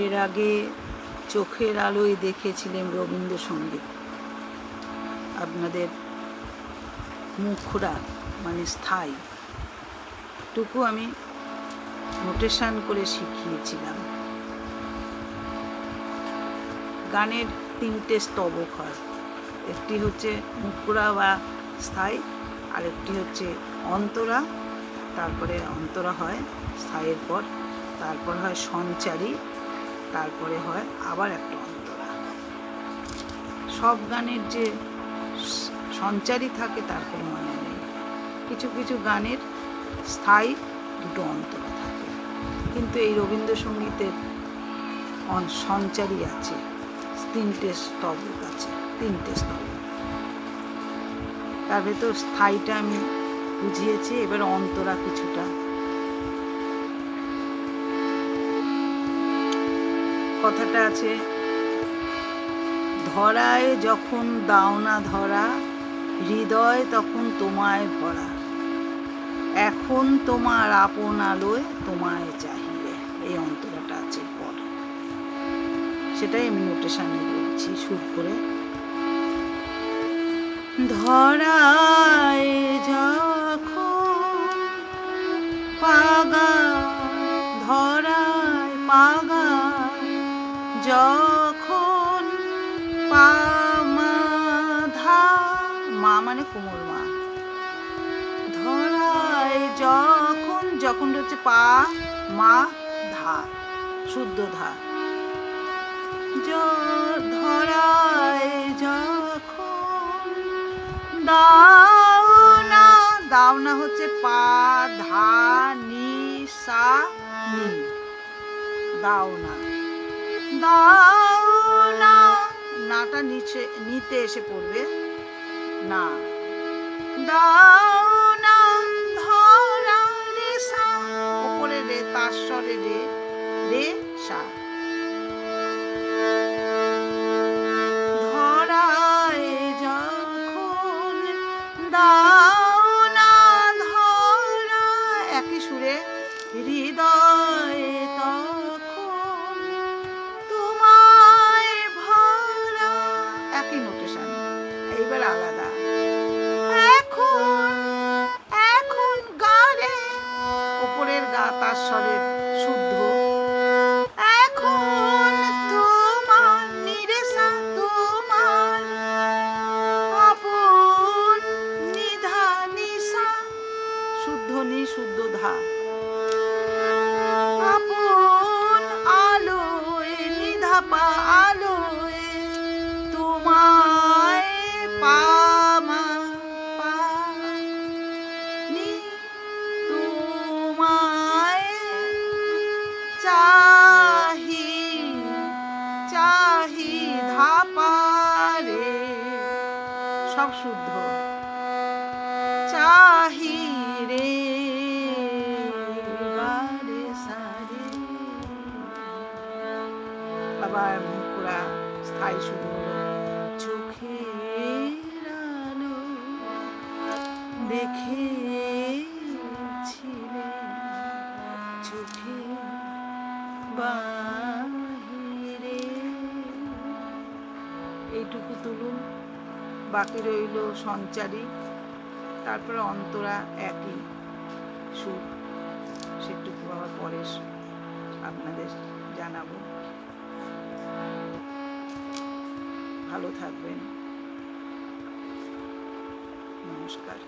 এর আগে চোখের আলোয় দেখেছিলেন রবীন্দ্রসঙ্গীত। আপনাদের মুখরা মানে স্থায়ী টুকু আমি নোটেশন করে শিখিয়েছিলাম। গানের তিনটে স্তবক হয়, একটি হচ্ছে মুখরা বা স্থায়ী, আরেকটি হচ্ছে অন্তরা, তারপরে অন্তরা হয় স্থায়ীর পর, তারপর হয় সঞ্চারী, তারপরে হয় আবার একটা অন্তরা। সব গানের যে সঞ্চারী থাকে তার কোনো মানে নেই। কিছু কিছু গানের স্থায়ী, দুটো অন্তরা থাকে, কিন্তু এই রবীন্দ্রসঙ্গীতের সঞ্চারী আছে, তিনটে স্তবক আছে, তিনটে স্তবক। তার ভেতর স্থায়ীটা আমি বুঝিয়েছি, এবার অন্তরা কিছুটা। কথাটা আছে, ধরায় যখন দাও না ধরা, হৃদয় তখন তোমায় ভরা, এখন তোমার আপন আলোয় তোমায় চাহিয়ে। এই অন্তরাটা আছে পর, সেটাই আমি নোটেশনে বলছি সুর করে। ধরায় যখন পাগা, ধরায় পাগা যখন পা মা ধা, মা মানে কোমল মা, ধরায় যখন, যখন হচ্ছে পা মা ধা, শুদ্ধ ধা, ধরায় যখন দাও না, দাও না হচ্ছে পা ধা নি সা নি, দাও না, দাও না, নাটা নিচে নিতে এসে পড়বে না, দাও না ধরা রে সা, ওপরে রে, তার স্বরে রে, রে সা, ধরায় যখন দাও না ধরা, একই সুরে, হৃদয় তখন তোমায় ভরা, একই নোটেশন, এইবার আলাদা। এখন, এখন গা রে, ওপরের গা তার স্বরের শুদ্ধ, এখন তোমার নিরেসা, তোমার আপন নিধা নিসা, শুদ্ধ নি শুদ্ধ ধা, আপন আলোয় নিধা পা আলোয় তোমায় পা মা পা নি, তোমায় চাহি, চাহি ধা পা রে, সব শুদ্ধ, চাহি রে গা রে সা রে। আবার মুখরা স্থায়ী শুরু হলো, চোখের আলো দেখেছিলে চোখে বাহিরে, এইটুকু তুলুন, বাকি রইল সঞ্চারী, তারপরে অন্তরা একই সুর, সেটুকু আবার পরে আপনাদের জানাবো। ভালো থাকবেন, নমস্কার।